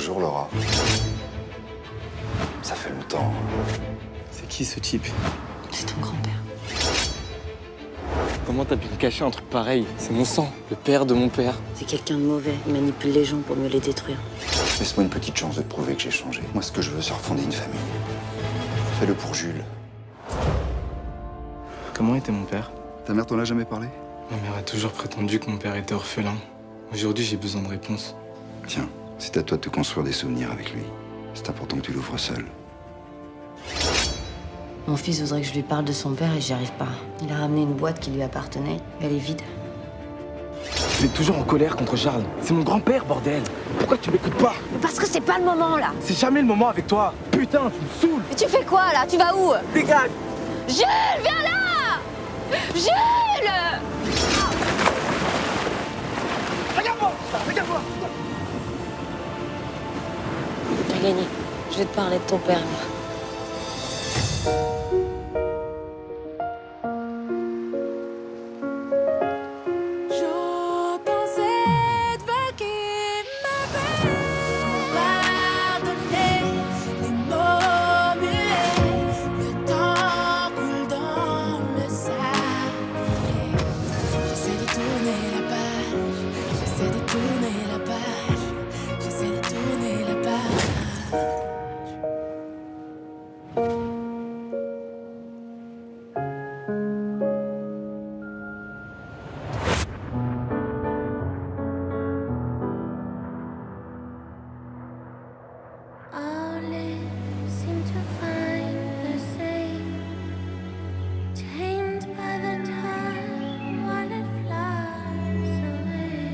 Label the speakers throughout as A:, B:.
A: Bonjour Laura. Ça fait longtemps.
B: C'est qui ce type?
C: C'est ton grand-père.
B: Comment t'as pu me cacher un truc pareil? C'est mon sang, le père de mon père.
C: C'est quelqu'un de mauvais. Il manipule les gens pour mieux les détruire.
A: Laisse-moi une petite chance de te prouver que j'ai changé. Moi, ce que je veux, c'est refonder une famille. Fais-le pour Jules.
B: Comment était mon père?
A: Ta mère t'en a jamais parlé?
B: Ma mère a toujours prétendu que mon père était orphelin. Aujourd'hui, j'ai besoin de réponses.
A: Tiens, c'est à toi de te construire des souvenirs avec lui. C'est important que tu l'ouvres seul.
C: Mon fils voudrait que je lui parle de son père et j'y arrive pas. Il a ramené une boîte qui lui appartenait. Elle est vide.
B: Tu es toujours en colère contre Charles. C'est mon grand-père, bordel. Pourquoi tu m'écoutes pas?
C: Parce que c'est pas le moment, là.
B: C'est jamais le moment avec toi. Putain, tu me saoules.
C: Mais tu fais quoi, là? Tu vas où?
B: Dégage!
C: Jules, viens là! Jules!
B: Regarde-moi! Regarde-moi!
C: T'as gagné. Je vais te parler de ton père, là.
D: J'entends cette voix qui m'appelle. Pardonnez les mots muets. Le temps coule dans le sable. J'essaie de tourner la page. J'essaie de tourner la page. J'essaie de tourner la page. All lives seem to find the same, tamed by the time while it flies away.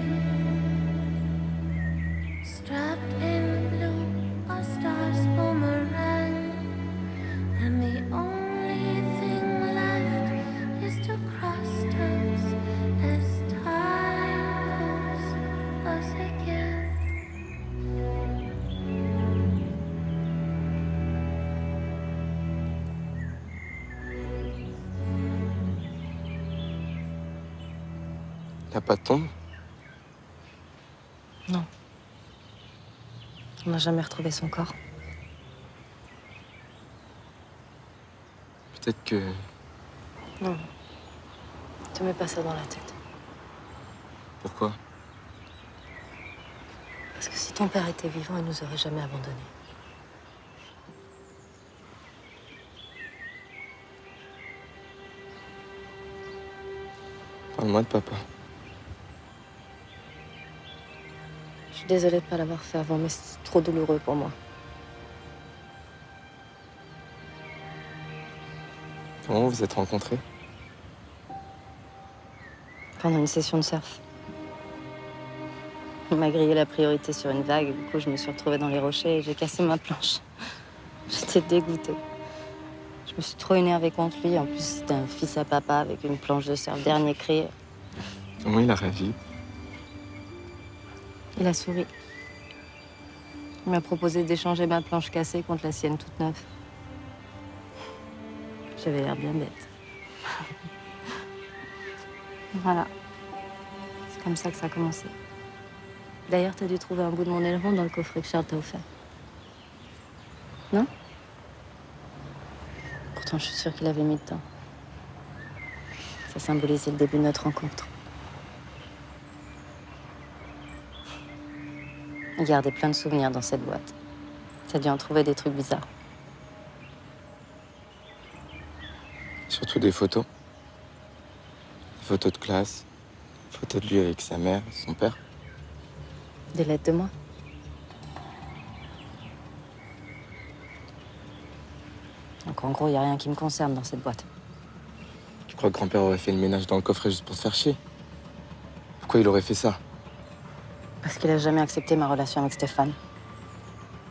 D: Strapped in blue, our stars boomerang, and the only thing left is to cross tongues as time pulls us again.
B: Y'a pas de tombe?
C: Non. On n'a jamais retrouvé son corps.
B: Peut-être que...
C: Non. Te mets pas ça dans la tête.
B: Pourquoi?
C: Parce que si ton père était vivant, il nous aurait jamais abandonnés.
B: Parle-moi de papa.
C: Je suis désolée de pas l'avoir fait avant, mais c'est trop douloureux pour moi.
B: Comment vous vous êtes rencontrés?
C: Pendant une session de surf. Il m'a grillé la priorité sur une vague, du coup je me suis retrouvée dans les rochers et j'ai cassé ma planche. J'étais dégoûtée. Je me suis trop énervée contre lui, en plus c'était un fils à papa avec une planche de surf dernier cri.
B: Comment il a réagi?
C: Il a souri. Il m'a proposé d'échanger ma planche cassée contre la sienne toute neuve. J'avais l'air bien bête. Voilà. C'est comme ça que ça a commencé. D'ailleurs, t'as dû trouver un bout de mon aileron dans le coffret que Charles t'a offert. Non? Pourtant, je suis sûre qu'il avait mis dedans. Ça symbolisait le début de notre rencontre. Il gardait plein de souvenirs dans cette boîte. T'as dû en trouver des trucs bizarres.
B: Surtout des photos. Des photos de classe. Des photos de lui avec sa mère, son père.
C: Des lettres de moi. Donc en gros, il n'y a rien qui me concerne dans cette boîte.
B: Tu crois que grand-père aurait fait le ménage dans le coffret juste pour te faire chier? Pourquoi il aurait fait ça?
C: Parce qu'il a jamais accepté ma relation avec Stéphane.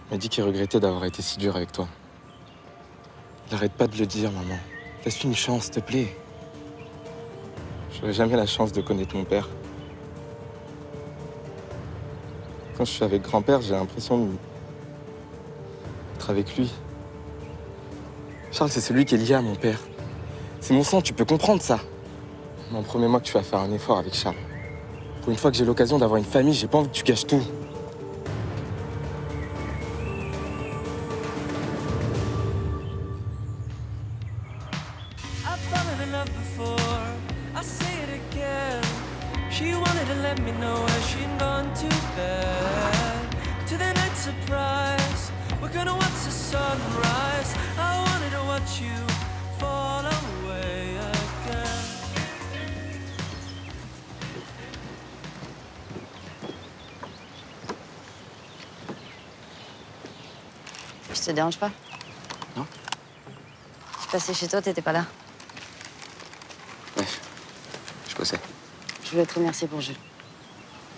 B: Il m'a dit qu'il regrettait d'avoir été si dur avec toi. Il arrête pas de le dire, maman. Laisse-lui une chance, s'il te plaît. J'aurai jamais la chance de connaître mon père. Quand je suis avec grand-père, j'ai l'impression d'être avec lui. Charles, c'est celui qui est lié à mon père. C'est mon sang, tu peux comprendre ça. Mais promets-moi que tu vas faire un effort avec Charles. Pour une fois que j'ai l'occasion d'avoir une famille, j'ai pas envie que tu gâches tout.
E: She wanted to let me know where she'd gone to bed. To the night surprise, we're gonna watch the sunrise. I wanted to watch you fall away again.
C: Je te dérange pas?
B: Non.
C: Je suis passée chez toi, t'étais pas là.
B: Ouais, je bossais.
C: Je voulais te remercier pour Jules.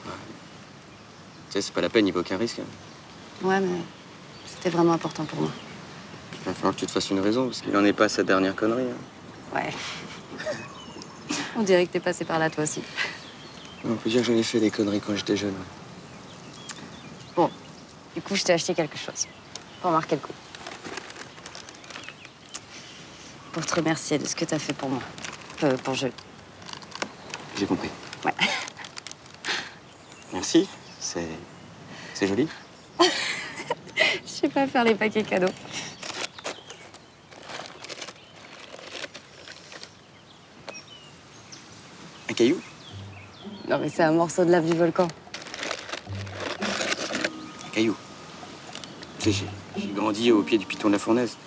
B: Tu sais, c'est pas la peine, il vaut aucun risque.
C: Ouais, mais c'était vraiment important pour moi.
B: Il va falloir que tu te fasses une raison, parce qu'il en est pas à sa dernière connerie.
C: Ouais. On dirait que t'es passé par là, toi aussi.
B: On peut dire que j'en ai fait des conneries quand j'étais jeune.
C: Bon, du coup, je t'ai acheté quelque chose. Pour marquer le coup. Pour te remercier de ce que t'as fait pour moi. Pour Jules.
B: J'ai compris.
C: Ouais.
B: Merci, c'est joli.
C: Je sais pas faire les paquets cadeaux.
B: Un caillou?
C: Non, mais c'est un morceau de lave du volcan.
B: Un caillou. Tu sais, j'ai grandi au pied du piton de la fournaise.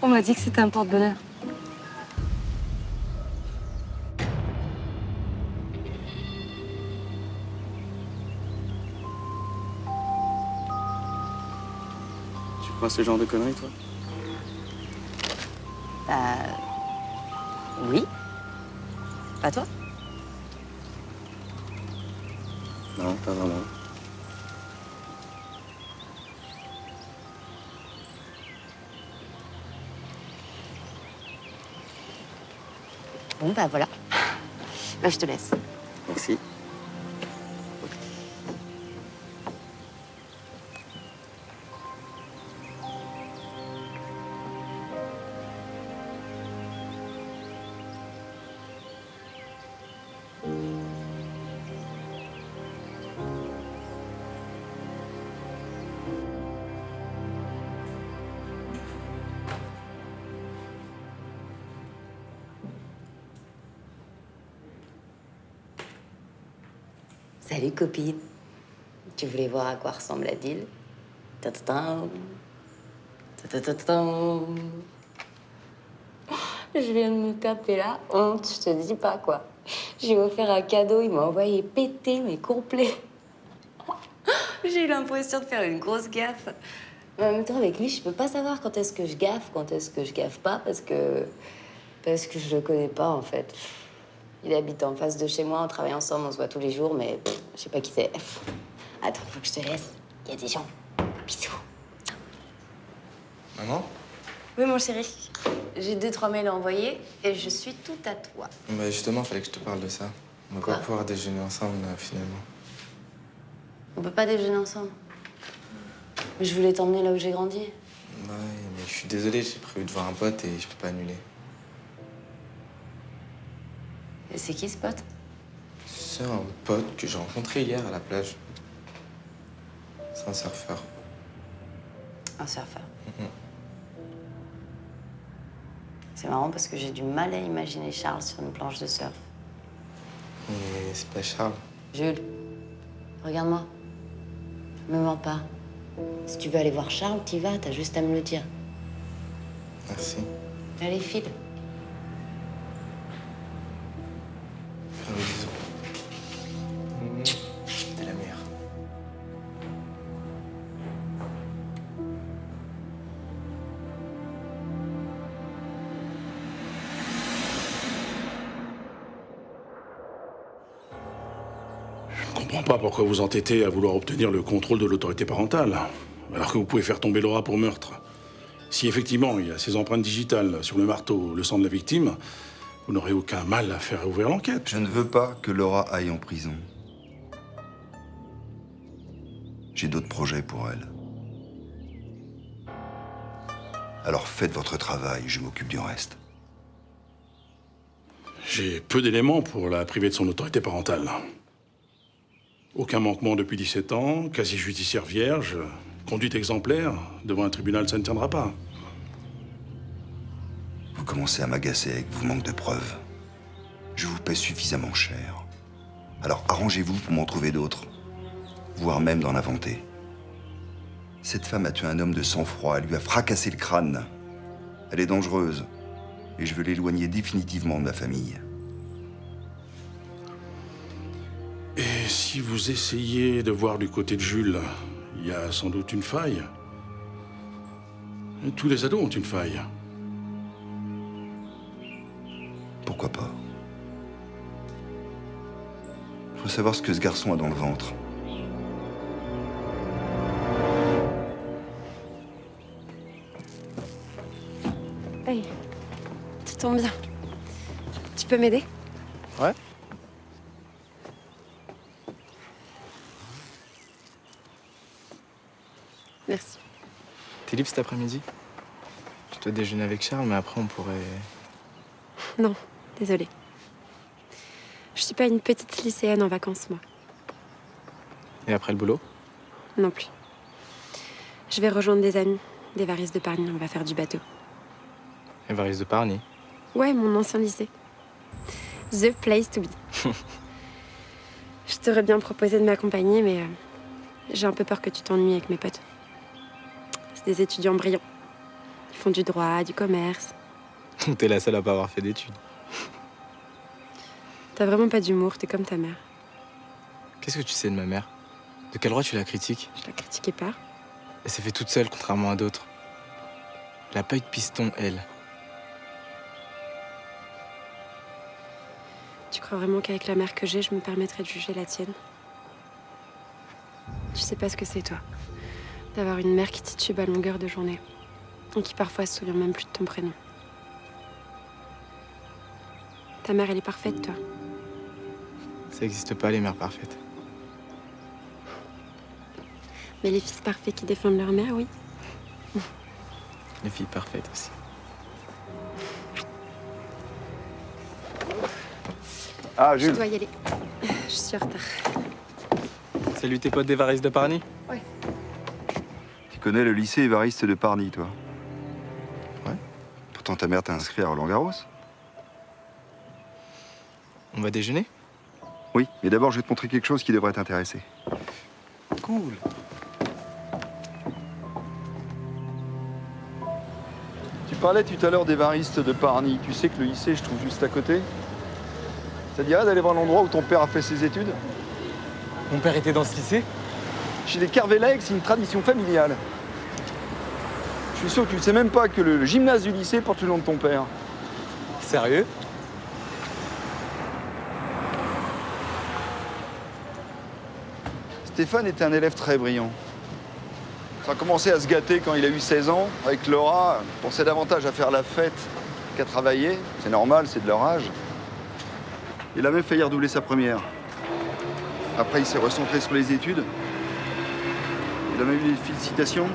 C: On m'a dit que c'était un porte-bonheur.
B: Tu crois ce genre de conneries, toi?
C: Oui. Pas toi?
B: Non, pas vraiment.
C: Bon, bah voilà. Bah, je te laisse.
B: Merci.
C: Salut, copine. Tu voulais voir à quoi ressemble la ville? Ta-ta-tam. Ta-ta-ta-tam. Je viens de me taper la honte, je te dis pas quoi. J'ai offert un cadeau, il m'a envoyé péter, mais complet. J'ai eu l'impression de faire une grosse gaffe. Mais en même temps, avec lui, je peux pas savoir quand est-ce que je gaffe, quand est-ce que je gaffe pas, parce que je le connais pas, en fait. Il habite en face de chez moi, on travaille ensemble, on se voit tous les jours, mais je sais pas qui c'est. Attends, faut que je te laisse. Il y a des gens. Bisous.
B: Maman?
C: Oui, mon chéri. J'ai 2-3 mails à envoyer et je suis tout à toi.
B: Bah justement, fallait que je te parle de ça. On va
C: Quoi?
B: pas pouvoir déjeuner ensemble, finalement.
C: On peut pas déjeuner ensemble. Mais je voulais t'emmener là où j'ai grandi.
B: Ouais, mais je suis désolé, j'ai prévu de voir un pote et je peux pas annuler.
C: Et c'est qui ce pote?
B: C'est un pote que j'ai rencontré hier à la plage. C'est un surfeur.
C: Un surfeur. C'est marrant parce que j'ai du mal à imaginer Charles sur une planche de surf.
B: Mais c'est pas Charles.
C: Jules, regarde-moi. Me mens pas. Si tu veux aller voir Charles, t'y vas, t'as juste à me le dire.
B: Merci.
C: Allez, file.
B: Fais un bisou. T'es la meilleure.
F: Je comprends pas pourquoi vous entêtez à vouloir obtenir le contrôle de l'autorité parentale, alors que vous pouvez faire tomber Laura pour meurtre. Si effectivement il y a ces empreintes digitales sur le marteau, le sang de la victime, vous n'aurez aucun mal à faire ouvrir l'enquête.
A: Je ne veux pas que Laura aille en prison. J'ai d'autres projets pour elle. Alors faites votre travail, je m'occupe du reste.
F: J'ai peu d'éléments pour la priver de son autorité parentale. Aucun manquement depuis 17 ans, casier judiciaire vierge, conduite exemplaire, devant un tribunal ça ne tiendra pas.
A: Vous commencez à m'agacer avec vos manques de preuves. Je vous paie suffisamment cher. Alors arrangez-vous pour m'en trouver d'autres, voire même d'en inventer. Cette femme a tué un homme de sang-froid, elle lui a fracassé le crâne. Elle est dangereuse, et je veux l'éloigner définitivement de ma famille.
F: Et si vous essayez de voir du côté de Jules, il y a sans doute une faille. Tous les ados ont une faille.
A: Pourquoi pas? Je veux savoir ce que ce garçon a dans le ventre.
G: Hey, tu tombes bien. Tu peux m'aider?
B: Ouais.
G: Merci.
B: T'es libre cet après-midi? Je dois déjeuner avec Charles, mais après on pourrait...
G: Non, désolée. Je suis pas une petite lycéenne en vacances, moi.
B: Et après le boulot?
G: Non plus. Je vais rejoindre des amis, des Varisses de Parny. On va faire du bateau.
B: Évariste de Parny.
G: Ouais, mon ancien lycée. The place to be. Je t'aurais bien proposé de m'accompagner, mais j'ai un peu peur que tu t'ennuies avec mes potes. C'est des étudiants brillants. Ils font du droit, du commerce.
B: T'es la seule à pas avoir fait d'études.
G: T'as vraiment pas d'humour, t'es comme ta mère.
B: Qu'est-ce que tu sais de ma mère? De quel droit tu la critiques?
G: Je la critiquais pas.
B: Elle s'est fait toute seule, contrairement à d'autres. Elle a pas eu de piston, elle.
G: Tu crois vraiment qu'avec la mère que j'ai, je me permettrais de juger la tienne? Tu sais pas ce que c'est, toi, d'avoir une mère qui titube à longueur de journée. Et qui parfois se souvient même plus de ton prénom. Ta mère, elle est parfaite, toi.
B: Ça n'existe pas, les mères parfaites.
G: Mais les fils parfaits qui défendent leur mère, oui.
B: Les filles parfaites aussi.
A: Ah,
G: Je
A: Jules.
G: dois y aller. Je suis en retard.
B: Salut tes potes d'Évariste de Parny.
A: Tu connais le lycée Évariste de Parny, toi?
B: Ouais.
A: Pourtant, ta mère t'a inscrit à Roland-Garros.
B: On va déjeuner?
A: Oui, mais d'abord, je vais te montrer quelque chose qui devrait t'intéresser.
B: Cool.
A: Tu parlais tout à l'heure d'Évariste de Parny. Tu sais que le lycée, je trouve juste à côté. Ça te dirait d'aller voir l'endroit où ton père a fait ses études?
B: Mon père était dans ce lycée?
A: Chez les Kervélec, c'est une tradition familiale. Je suis sûr que tu ne sais même pas que le gymnase du lycée porte le nom de ton père.
B: Sérieux?
A: Stéphane était un élève très brillant. Ça a commencé à se gâter quand il a eu 16 ans. Avec Laura, il pensait davantage à faire la fête qu'à travailler. C'est normal, c'est de leur âge. Il a même failli redoubler sa première. Après, il s'est recentré sur les études. Il a même eu des félicitations.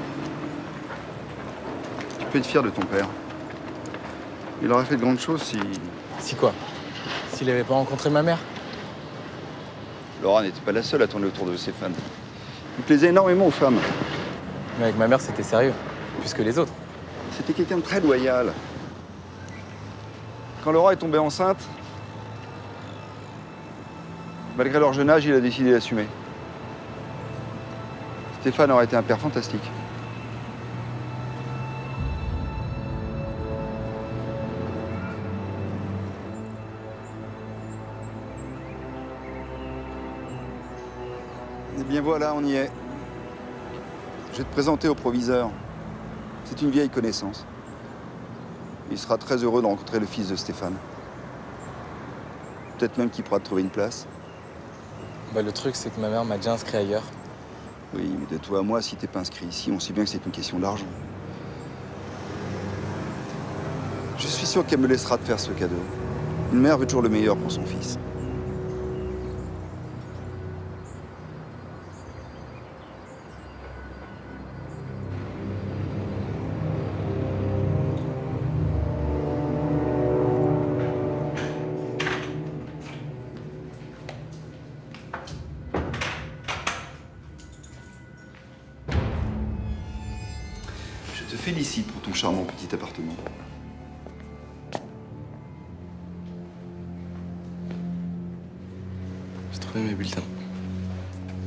A: Tu peux être fier de ton père. Il aurait fait de grandes choses si...
B: Si quoi? S'il avait pas rencontré ma mère?
A: Laura n'était pas la seule à tourner autour de Stéphane. Il plaisait énormément aux femmes.
B: Mais avec ma mère, c'était sérieux. Plus que les autres.
A: C'était quelqu'un de très loyal. Quand Laura est tombée enceinte, malgré leur jeune âge, il a décidé d'assumer. Stéphane aurait été un père fantastique. Eh bien voilà, on y est. Je vais te présenter au proviseur. C'est une vieille connaissance. Il sera très heureux de rencontrer le fils de Stéphane. Peut-être même qu'il pourra te trouver une place.
B: Bah, le truc, c'est que ma mère m'a déjà inscrit ailleurs.
A: Oui, mais de toi à moi, si t'es pas inscrit ici, on sait bien que c'est une question d'argent. Je suis sûr qu'elle me laissera te faire ce cadeau. Une mère veut toujours le meilleur pour son fils. Je te félicite pour ton charmant petit appartement.
B: J'ai trouvé mes bulletins.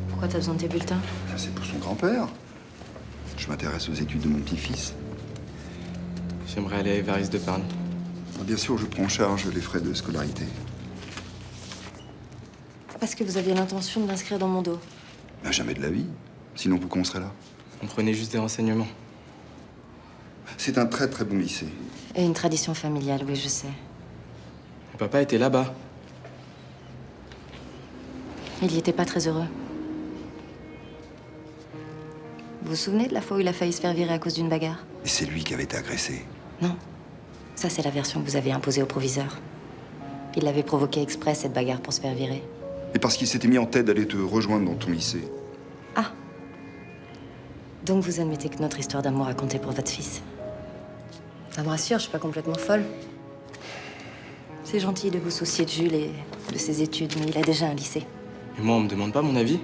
C: Pourquoi t'as besoin de tes bulletins?
A: Ça, c'est pour son grand-père. Je m'intéresse aux études de mon petit-fils.
B: J'aimerais aller à Évariste de Parny.
A: Bien sûr, je prends en charge les frais de scolarité.
C: Parce que vous aviez l'intention de l'inscrire dans mon dos.
A: Ben, jamais de la vie. Sinon, pourquoi on serait là?
B: On prenait juste des renseignements.
A: C'est un très très bon lycée.
C: Et une tradition familiale, oui, je sais.
B: Mon papa était là-bas.
C: Il y était pas très heureux. Vous vous souvenez de la fois où il a failli se faire virer à cause d'une bagarre?
A: Et c'est lui qui avait été agressé.
C: Non. Ça, c'est la version que vous avez imposée au proviseur. Il l'avait provoqué exprès, cette bagarre, pour se faire virer.
A: Et parce qu'il s'était mis en tête d'aller te rejoindre dans ton lycée.
C: Ah. Donc vous admettez que notre histoire d'amour a compté pour votre fils? Ça me rassure, je suis pas complètement folle. C'est gentil de vous soucier de Jules et de ses études, mais il a déjà un lycée.
B: Et moi, on me demande pas mon avis?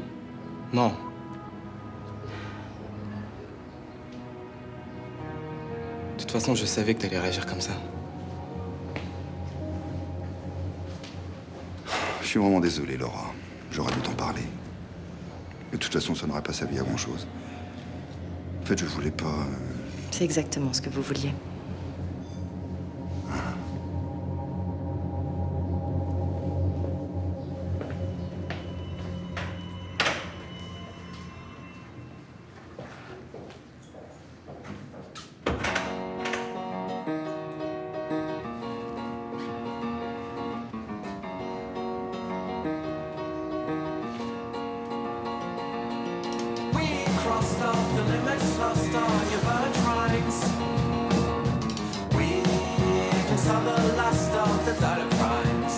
B: Non. De toute façon, je savais que t'allais réagir comme ça.
A: Je suis vraiment désolé, Laura. J'aurais dû t'en parler. De toute façon, ça n'aurait pas servi à grand-chose. En fait, je voulais pas...
C: C'est exactement ce que vous vouliez.
E: Crossed off the limits, lost all your birthrights. We can solve the last of the dollar crimes.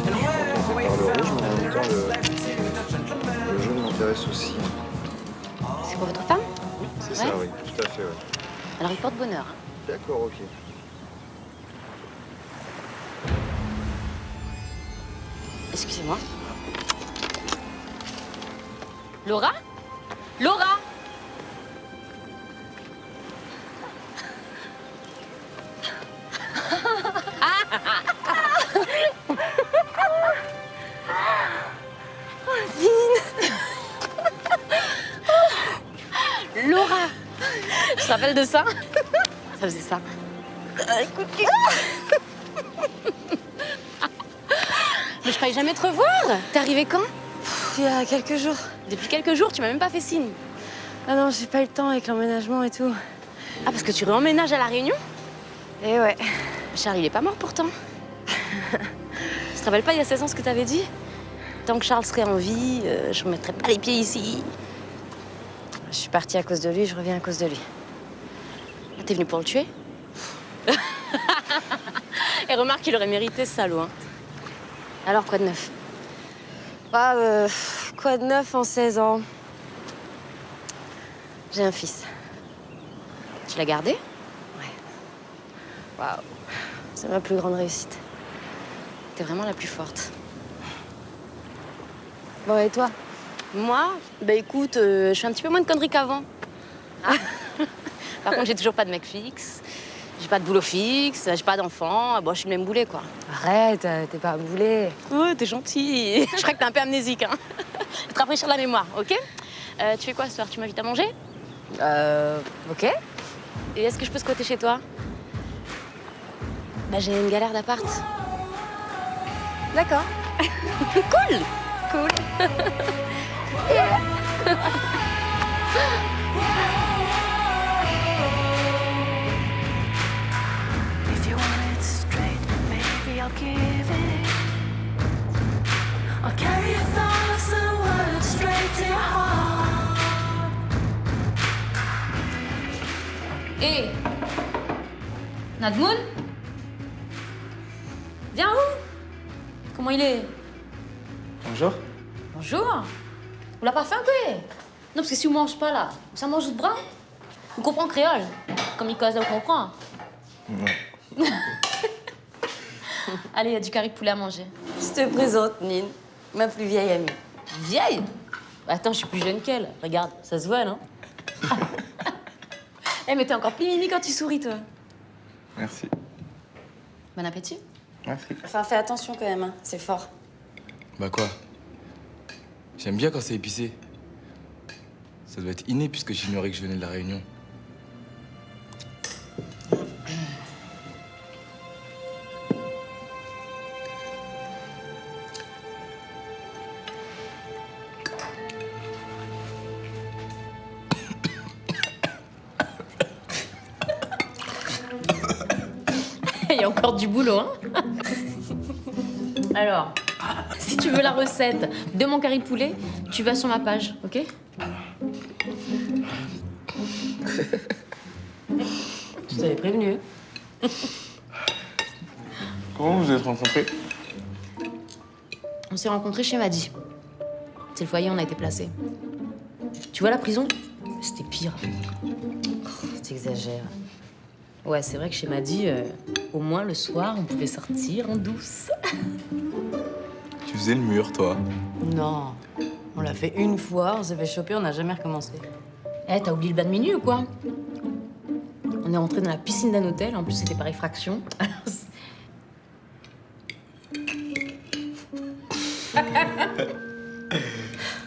E: And where we found the lyrics left to the gentleman.
A: Le jeune m'intéresse aussi.
C: C'est pour votre femme?
A: C'est
C: Ouais.
A: ça, oui. Tout à fait, oui.
C: Alors il porte bonheur.
A: D'accord, ok.
C: Excusez-moi. Laura? Laura! Laura! Je te rappelle de ça? Ça faisait ça. Écoute. Mais je croyais jamais te revoir. T'es arrivée quand?
G: Il y a quelques jours.
C: Depuis quelques jours, tu m'as même pas fait signe.
G: Ah non, j'ai pas eu le temps avec l'emménagement et tout.
C: Ah, parce que tu réemménages à La Réunion?
G: Et ouais.
C: Charles, il est pas mort pourtant. Tu te rappelles pas il y a 16 ans ce que t'avais dit? Tant que Charles serait en vie, je remettrais pas les pieds ici. Je suis partie à cause de lui, je reviens à cause de lui. Ah, t'es venue pour le tuer? Et remarque qu'il aurait mérité ce salaud, hein. Alors, quoi de neuf?
G: Ah, quoi de neuf en 16 ans? J'ai un fils.
C: Tu l'as gardé?
G: Ouais. Waouh. C'est ma plus grande réussite.
C: T'es vraiment la plus forte.
G: Bon, et toi?
C: Moi? Bah écoute, je fais un petit peu moins de conneries qu'avant. Ah. Par contre, j'ai toujours pas de mec fixe. J'ai pas de boulot fixe, j'ai pas d'enfant. Bon, je suis le même boulet, quoi.
G: Arrête, t'es pas boulé.
C: Ouais, t'es gentil. Je crois que t'es un peu amnésique, hein. Je vais te rafraîchir la mémoire, ok? Tu fais quoi ce soir? Tu m'invites à manger?
G: Ok.
C: Et est-ce que je peux squatter chez toi? Bah, j'ai une galère d'appart.
G: D'accord.
C: Cool! Cool.
D: If you want it straight, maybe I'll give it. I'll carry your thoughts and words straight to your heart.
H: Hé Nadmoun? Viens où? Comment il est?
B: Bonjour.
H: Bonjour. Vous l'avez pas fait un peu? Non, parce que si vous mangez pas là, ça mange de bras. Vous comprenez créole? Comme il cause, vous comprenez?
B: Non.
H: Allez, il y a du curry de poulet à manger.
C: Je te présente Nine, ma plus vieille amie.
H: Vieille? Attends, je suis plus jeune qu'elle. Regarde, ça se voit, non? Eh, mais t'es encore plus mimi quand tu souris, toi.
B: Merci.
H: Bon appétit.
B: Merci.
C: Enfin, fais attention quand même, hein. C'est fort.
B: Bah quoi? J'aime bien quand c'est épicé. Ça doit être inné puisque j'ignorais que je venais de la Réunion.
H: Il y a encore du boulot, hein. Alors, si tu veux la recette de mon curry poulet, tu vas sur ma page, ok?
C: Je t'avais prévenu.
B: Comment vous êtes rencontrés?
H: On s'est rencontrés chez Madi. C'est le foyer où on a été placés. Tu vois la prison? C'était pire.
C: T'exagères.
H: Ouais, c'est vrai que chez Madi, au moins le soir, on pouvait sortir en douce.
B: Tu faisais le mur, toi.
C: Non. On l'a fait une fois, on s'est fait choper, on n'a jamais recommencé.
H: Eh, t'as oublié le bain de minuit ou quoi? On est rentré dans la piscine d'un hôtel, en plus c'était par effraction.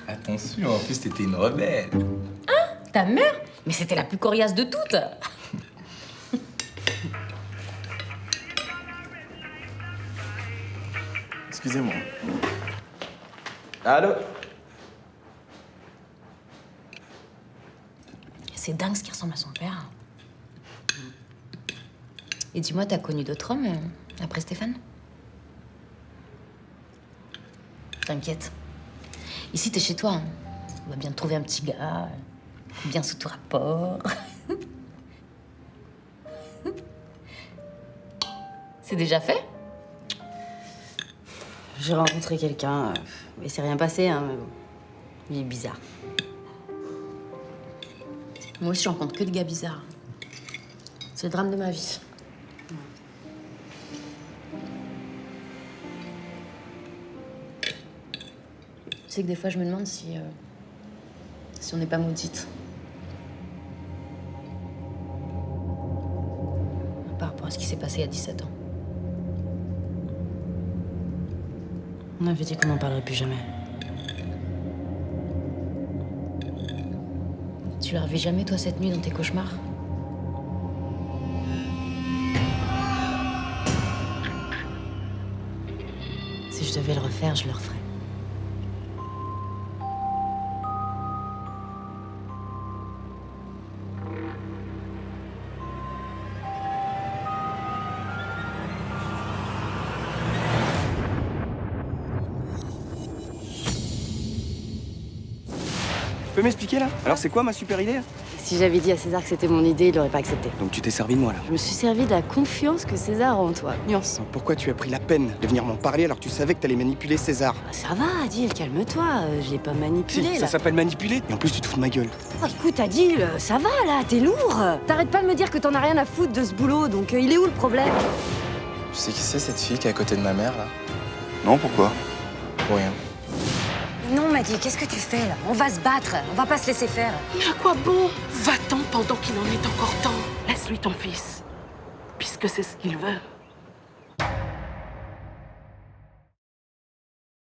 B: Attention, en plus, t'étais une rebelle.
H: Ta mère? Mais c'était la plus coriace de toutes.
B: Excusez-moi. Allô?
H: C'est dingue ce qui ressemble à son père. Et dis-moi, t'as connu d'autres hommes après Stéphane? T'inquiète. Ici, t'es chez toi. Hein. On va bien te trouver un petit gars, bien sous tout rapport. C'est déjà fait?
C: J'ai rencontré quelqu'un, il s'est rien passé, hein, mais bon. Il est bizarre.
H: Moi aussi, je rencontre que des gars bizarres. C'est le drame de ma vie. Tu sais que des fois, je me demande si on n'est pas maudite. Par rapport à ce qui s'est passé il y a 17 ans.
C: On avait dit qu'on n'en parlerait plus jamais.
H: Tu la revis jamais, toi, cette nuit, dans tes cauchemars?
C: Si je devais le refaire, je le referais.
I: Tu peux m'expliquer là? Alors c'est quoi ma super idée?
C: Si j'avais dit à César que c'était mon idée, il aurait pas accepté.
I: Donc tu t'es servi de moi là.
C: Je me suis servi de la confiance que César a en toi. Nuance.
I: Pourquoi tu as pris la peine de venir m'en parler alors que tu savais que t'allais manipuler César?
C: Ah, ça va, Adil, calme-toi. Je l'ai pas manipulé,
I: Si,
C: là.
I: ça s'appelle manipuler. Et en plus tu te fous de ma gueule.
C: Oh, écoute, Adil, ça va, là, t'es lourd. T'arrêtes pas de me dire que t'en as rien à foutre de ce boulot, donc il est où le problème?
B: Tu sais qui c'est, cette fille qui est à côté de ma mère, là?
A: Non, pourquoi?
B: Pour rien.
C: Non, Maddy, qu'est-ce que tu fais, là? On va se battre, on va pas se laisser faire.
J: Mais à quoi bon? Va-t'en pendant qu'il en est encore temps. Laisse-lui ton fils, puisque c'est ce qu'il veut.